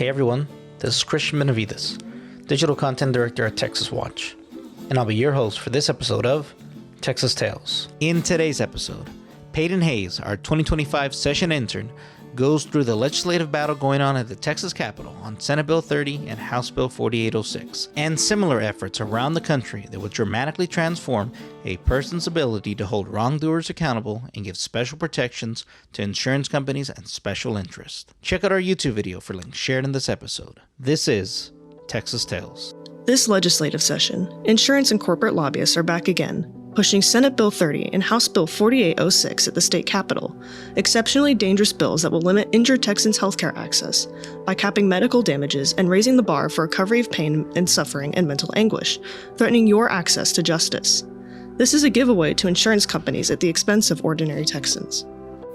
Hey everyone, this is Christian Benavides, Digital Content Director at Texas Watch, and I'll be your host for this episode of Texas Tales. In today's episode, Peyton Hays, our 2025 Session Intern, goes through the legislative battle going on at the Texas Capitol on Senate Bill 30 and House Bill 4806, and similar efforts around the country that would dramatically transform a person's ability to hold wrongdoers accountable and give special protections to insurance companies and special interests. Check out our YouTube video for links shared in this episode. This is Texas Tales. This legislative session, insurance and corporate lobbyists are back again, pushing Senate Bill 30 and House Bill 4806 at the state capitol, exceptionally dangerous bills that will limit injured Texans' healthcare access by capping medical damages and raising the bar for recovery of pain and suffering and mental anguish, threatening your access to justice. This is a giveaway to insurance companies at the expense of ordinary Texans.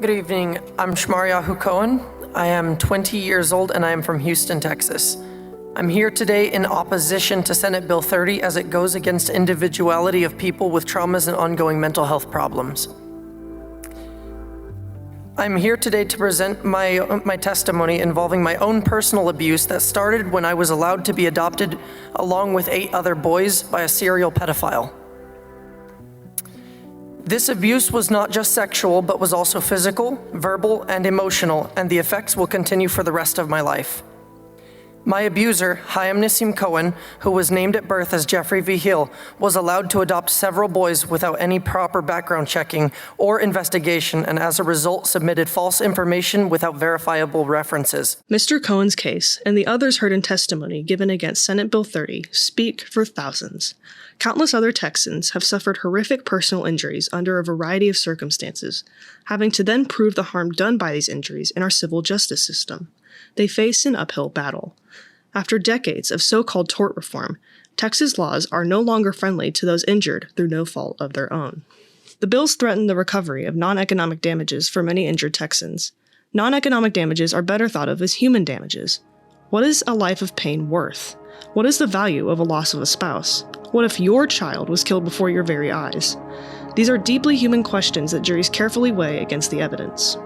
Good evening. I'm Shmaryahu Cohen. I am 20 years old and I am from Houston, Texas. I'm here today in opposition to Senate Bill 30 as it goes against individuality of people with traumas and ongoing mental health problems. I'm here today to present my testimony involving my own personal abuse that started when I was allowed to be adopted along with 8 other boys by a serial pedophile. This abuse was not just sexual, but was also physical, verbal, and emotional, and the effects will continue for the rest of my life. My abuser, Chaim Nissim Cohen, who was named at birth as Jeffrey V. Hill, was allowed to adopt several boys without any proper background checking or investigation, and as a result submitted false information without verifiable references. Mr. Cohen's case, and the others heard in testimony given against Senate Bill 30, speak for thousands. Countless other Texans have suffered horrific personal injuries under a variety of circumstances, having to then prove the harm done by these injuries in our civil justice system. They face an uphill battle. After decades of so-called tort reform, Texas laws are no longer friendly to those injured through no fault of their own. The bills threaten the recovery of non-economic damages for many injured Texans. Non-economic damages are better thought of as human damages. What is a life of pain worth? What is the value of a loss of a spouse? What if your child was killed before your very eyes? These are deeply human questions that juries carefully weigh against the evidence.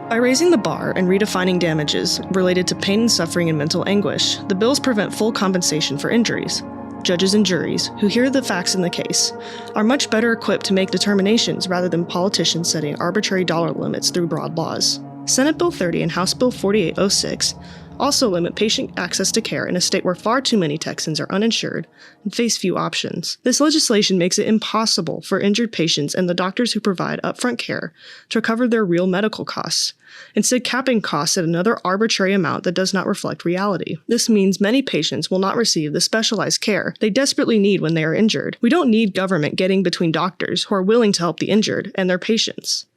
By raising the bar and redefining damages related to pain and suffering and mental anguish, the bills prevent full compensation for injuries. Judges and juries, who hear the facts in the case, are much better equipped to make determinations rather than politicians setting arbitrary dollar limits through broad laws. Senate Bill 30 and House Bill 4806 also limit patient access to care in a state where far too many Texans are uninsured and face few options. This legislation makes it impossible for injured patients and the doctors who provide upfront care to recover their real medical costs, instead capping costs at another arbitrary amount that does not reflect reality. This means many patients will not receive the specialized care they desperately need when they are injured. We don't need government getting between doctors who are willing to help the injured and their patients.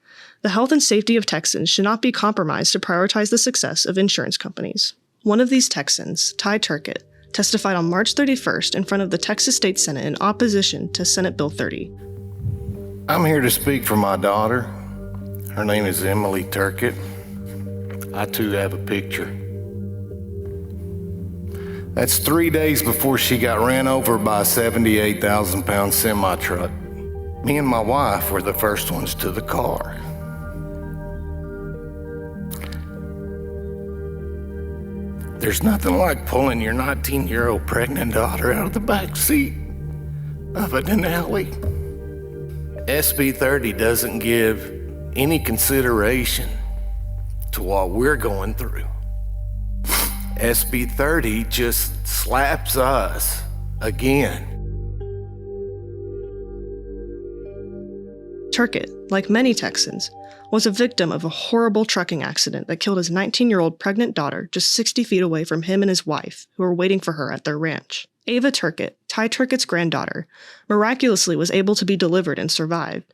The health and safety of Texans should not be compromised to prioritize the success of insurance companies. One of these Texans, Ty Turkett, testified on March 31st in front of the Texas State Senate in opposition to Senate Bill 30. I'm here to speak for my daughter. Her name is Emily Turkett. I too have a picture. That's 3 days before she got ran over by a 78,000-pound semi-truck. Me and my wife were the first ones to the car. There's nothing like pulling your 19-year-old pregnant daughter out of the back seat of a Denali. SB 30 doesn't give any consideration to what we're going through. SB 30 just slaps us again. Turkett, like many Texans, was a victim of a horrible trucking accident that killed his 19-year-old pregnant daughter just 60 feet away from him and his wife, who were waiting for her at their ranch. Ava Turkett, Ty Turkett's granddaughter, miraculously was able to be delivered and survived,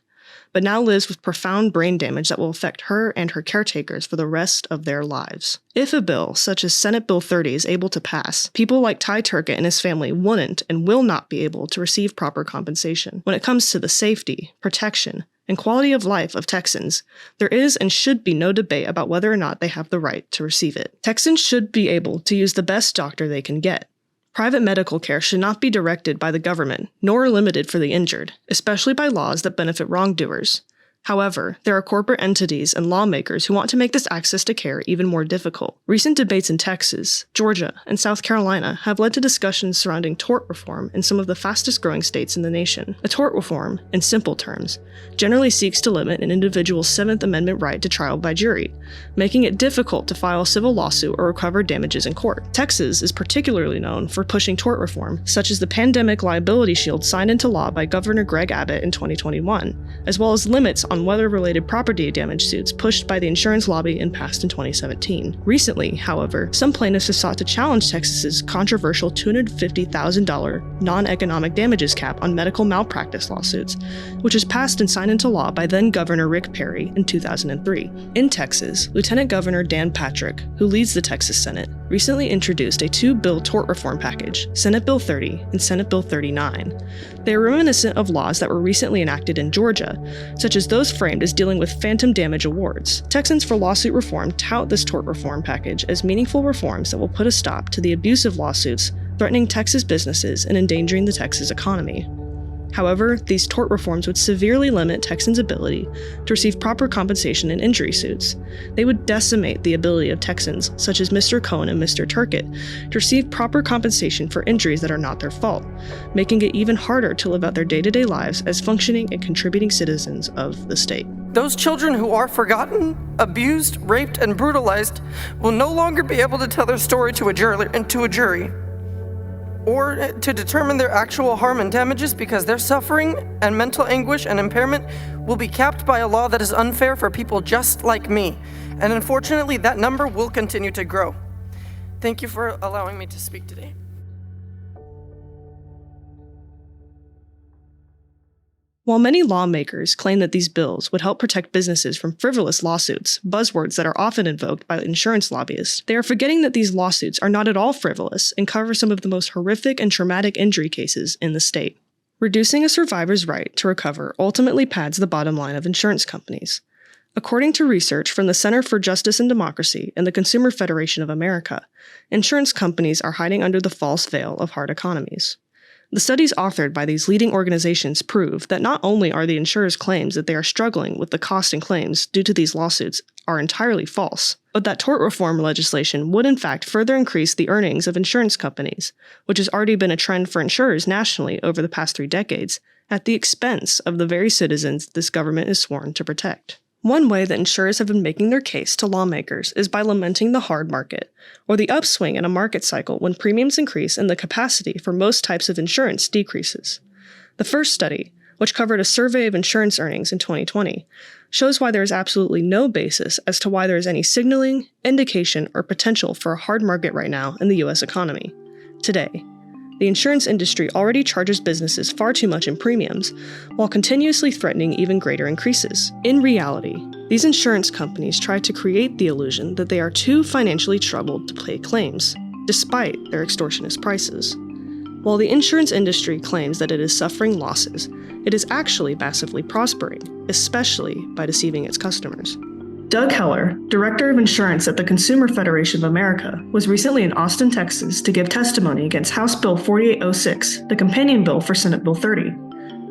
but now lives with profound brain damage that will affect her and her caretakers for the rest of their lives. If a bill such as Senate Bill 30 is able to pass, people like Ty Turkett and his family wouldn't and will not be able to receive proper compensation. When it comes to the safety, protection, and quality of life of Texans, there is and should be no debate about whether or not they have the right to receive it. Texans should be able to use the best doctor they can get. Private medical care should not be directed by the government, nor limited for the injured, especially by laws that benefit wrongdoers. However, there are corporate entities and lawmakers who want to make this access to care even more difficult. Recent debates in Texas, Georgia, and South Carolina have led to discussions surrounding tort reform in some of the fastest-growing states in the nation. A tort reform, in simple terms, generally seeks to limit an individual's Seventh Amendment right to trial by jury, making it difficult to file a civil lawsuit or recover damages in court. Texas is particularly known for pushing tort reform, such as the Pandemic Liability Shield signed into law by Governor Greg Abbott in 2021, as well as limits on weather-related property damage suits pushed by the insurance lobby and passed in 2017. Recently, however, some plaintiffs have sought to challenge Texas's controversial $250,000 non-economic damages cap on medical malpractice lawsuits, which was passed and signed into law by then-Governor Rick Perry in 2003. In Texas, Lieutenant Governor Dan Patrick, who leads the Texas Senate, recently introduced a two-bill tort reform package, Senate Bill 30 and Senate Bill 39. They are reminiscent of laws that were recently enacted in Georgia, such as those framed as dealing with phantom damage awards. Texans for Lawsuit Reform tout this tort reform package as meaningful reforms that will put a stop to the abusive lawsuits threatening Texas businesses and endangering the Texas economy. However, these tort reforms would severely limit Texans' ability to receive proper compensation in injury suits. They would decimate the ability of Texans, such as Mr. Cohen and Mr. Turkett, to receive proper compensation for injuries that are not their fault, making it even harder to live out their day-to-day lives as functioning and contributing citizens of the state. Those children who are forgotten, abused, raped, and brutalized will no longer be able to tell their story to a jury, or to determine their actual harm and damages, because their suffering and mental anguish and impairment will be capped by a law that is unfair for people just like me. And unfortunately, that number will continue to grow. Thank you for allowing me to speak today. While many lawmakers claim that these bills would help protect businesses from frivolous lawsuits, buzzwords that are often invoked by insurance lobbyists, they are forgetting that these lawsuits are not at all frivolous and cover some of the most horrific and traumatic injury cases in the state. Reducing a survivor's right to recover ultimately pads the bottom line of insurance companies. According to research from the Center for Justice and Democracy and the Consumer Federation of America, insurance companies are hiding under the false veil of hard economies. The studies authored by these leading organizations prove that not only are the insurers' claims that they are struggling with the cost and claims due to these lawsuits are entirely false, but that tort reform legislation would in fact further increase the earnings of insurance companies, which has already been a trend for insurers nationally over the past 3 decades, at the expense of the very citizens this government is sworn to protect. One way that insurers have been making their case to lawmakers is by lamenting the hard market, or the upswing in a market cycle when premiums increase and the capacity for most types of insurance decreases. The first study, which covered a survey of insurance earnings in 2020, shows why there is absolutely no basis as to why there is any signaling, indication, or potential for a hard market right now in the U.S. economy. Today, the insurance industry already charges businesses far too much in premiums, while continuously threatening even greater increases. In reality, these insurance companies try to create the illusion that they are too financially troubled to pay claims, despite their extortionist prices. While the insurance industry claims that it is suffering losses, it is actually massively prospering, especially by deceiving its customers. Doug Heller, Director of Insurance at the Consumer Federation of America, was recently in Austin, Texas to give testimony against House Bill 4806, the companion bill for Senate Bill 30.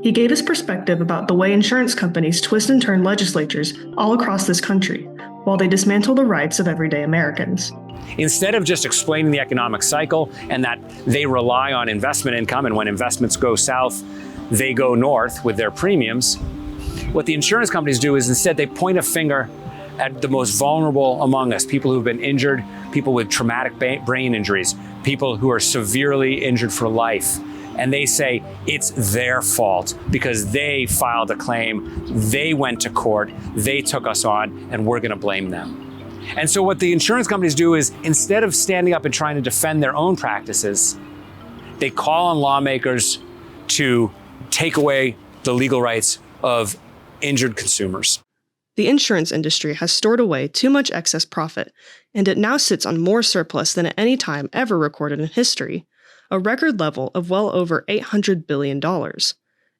He gave his perspective about the way insurance companies twist and turn legislatures all across this country, while they dismantle the rights of everyday Americans. Instead of just explaining the economic cycle and that they rely on investment income, and when investments go south, they go north with their premiums, what the insurance companies do is instead they point a finger at the most vulnerable among us, people who've been injured, people with traumatic brain injuries, people who are severely injured for life. And they say it's their fault because they filed a claim, they went to court, they took us on, and we're gonna blame them. And so what the insurance companies do is, instead of standing up and trying to defend their own practices, they call on lawmakers to take away the legal rights of injured consumers. The insurance industry has stored away too much excess profit, and it now sits on more surplus than at any time ever recorded in history, a record level of well over $800 billion.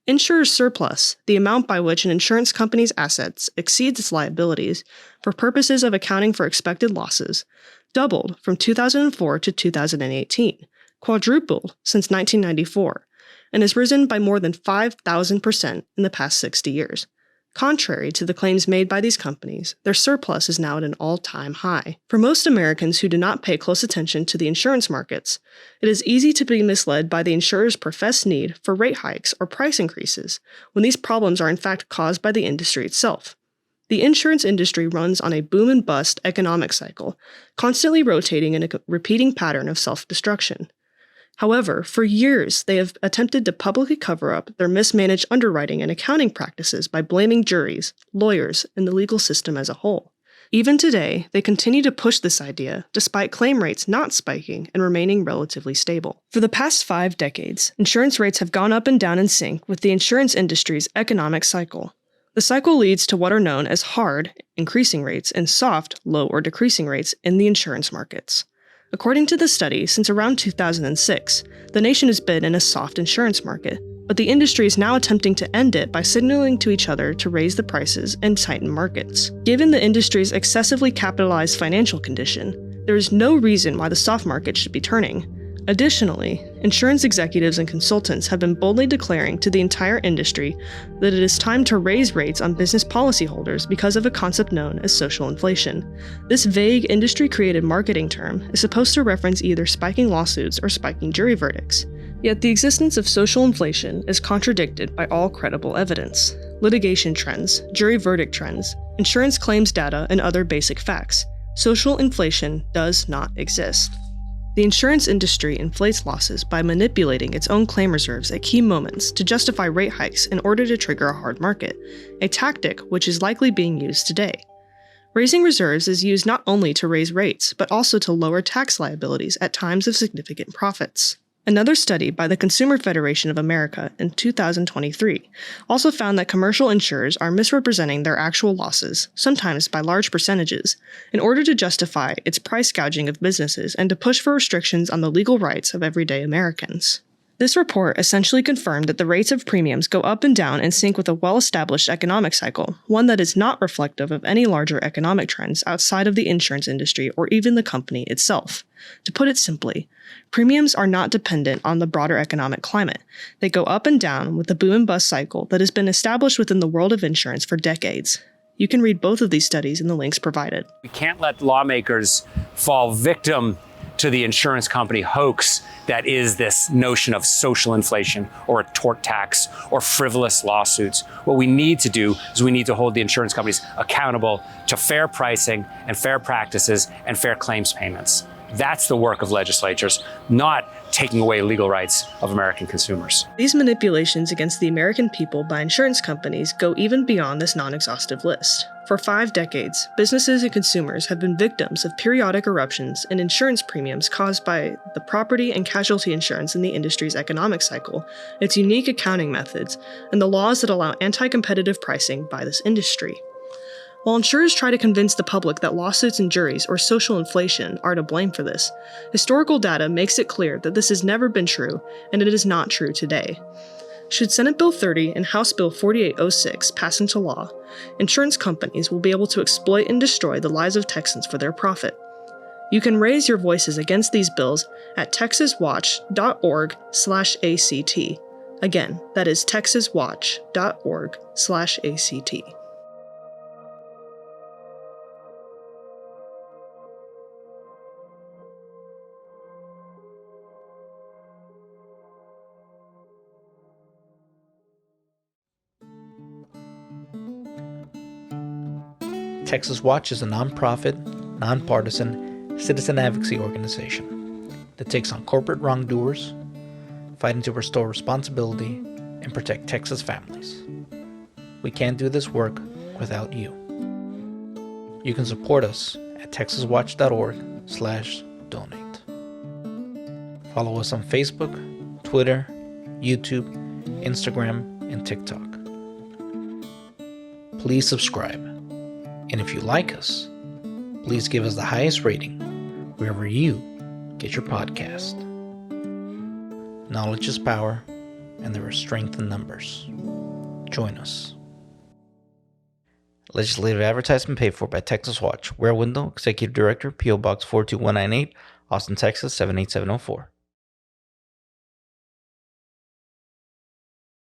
Insurer's surplus, the amount by which an insurance company's assets exceeds its liabilities for purposes of accounting for expected losses, doubled from 2004 to 2018, quadrupled since 1994, and has risen by more than 5,000% in the past 60 years. Contrary to the claims made by these companies, their surplus is now at an all-time high. For most Americans who do not pay close attention to the insurance markets, it is easy to be misled by the insurer's professed need for rate hikes or price increases, when these problems are in fact caused by the industry itself. The insurance industry runs on a boom and bust economic cycle, constantly rotating in a repeating pattern of self-destruction. However, for years, they have attempted to publicly cover up their mismanaged underwriting and accounting practices by blaming juries, lawyers, and the legal system as a whole. Even today, they continue to push this idea, despite claim rates not spiking and remaining relatively stable. For the past 5 decades, insurance rates have gone up and down in sync with the insurance industry's economic cycle. The cycle leads to what are known as hard, increasing rates, and soft, low or decreasing rates in the insurance markets. According to the study, since around 2006, the nation has been in a soft insurance market, but the industry is now attempting to end it by signaling to each other to raise the prices and tighten markets. Given the industry's excessively capitalized financial condition, there is no reason why the soft market should be turning. Additionally, insurance executives and consultants have been boldly declaring to the entire industry that it is time to raise rates on business policyholders because of a concept known as social inflation. This vague industry-created marketing term is supposed to reference either spiking lawsuits or spiking jury verdicts. Yet the existence of social inflation is contradicted by all credible evidence: litigation trends, jury verdict trends, insurance claims data, and other basic facts. Social inflation does not exist. The insurance industry inflates losses by manipulating its own claim reserves at key moments to justify rate hikes in order to trigger a hard market, a tactic which is likely being used today. Raising reserves is used not only to raise rates, but also to lower tax liabilities at times of significant profits. Another study by the Consumer Federation of America in 2023 also found that commercial insurers are misrepresenting their actual losses, sometimes by large percentages, in order to justify its price gouging of businesses and to push for restrictions on the legal rights of everyday Americans. This report essentially confirmed that the rates of premiums go up and down in sync with a well-established economic cycle, one that is not reflective of any larger economic trends outside of the insurance industry or even the company itself. To put it simply, premiums are not dependent on the broader economic climate. They go up and down with the boom and bust cycle that has been established within the world of insurance for decades. You can read both of these studies in the links provided. We can't let lawmakers fall victim to the insurance company hoax that is this notion of social inflation or a tort tax or frivolous lawsuits. What we need to do is we need to hold the insurance companies accountable to fair pricing and fair practices and fair claims payments. That's the work of legislatures, not taking away legal rights of American consumers. These manipulations against the American people by insurance companies go even beyond this non-exhaustive list. For 5 decades, businesses and consumers have been victims of periodic eruptions in insurance premiums caused by the property and casualty insurance in the industry's economic cycle, its unique accounting methods, and the laws that allow anti-competitive pricing by this industry. While insurers try to convince the public that lawsuits and juries or social inflation are to blame for this, historical data makes it clear that this has never been true, and it is not true today. Should Senate Bill 30 and House Bill 4806 pass into law, insurance companies will be able to exploit and destroy the lives of Texans for their profit. You can raise your voices against these bills at texaswatch.org/ACT. Again, that is texaswatch.org/ACT. Texas Watch is a nonprofit, nonpartisan citizen advocacy organization that takes on corporate wrongdoers, fighting to restore responsibility and protect Texas families. We can't do this work without you. You can support us at texaswatch.org/donate. Follow us on Facebook, Twitter, YouTube, Instagram, and TikTok. Please subscribe. And if you like us, please give us the highest rating wherever you get your podcast. Knowledge is power, and there is strength in numbers. Join us. Legislative advertisement paid for by Texas Watch. Ware, Wendell, Executive Director, P.O. Box 42198, Austin, Texas 78704.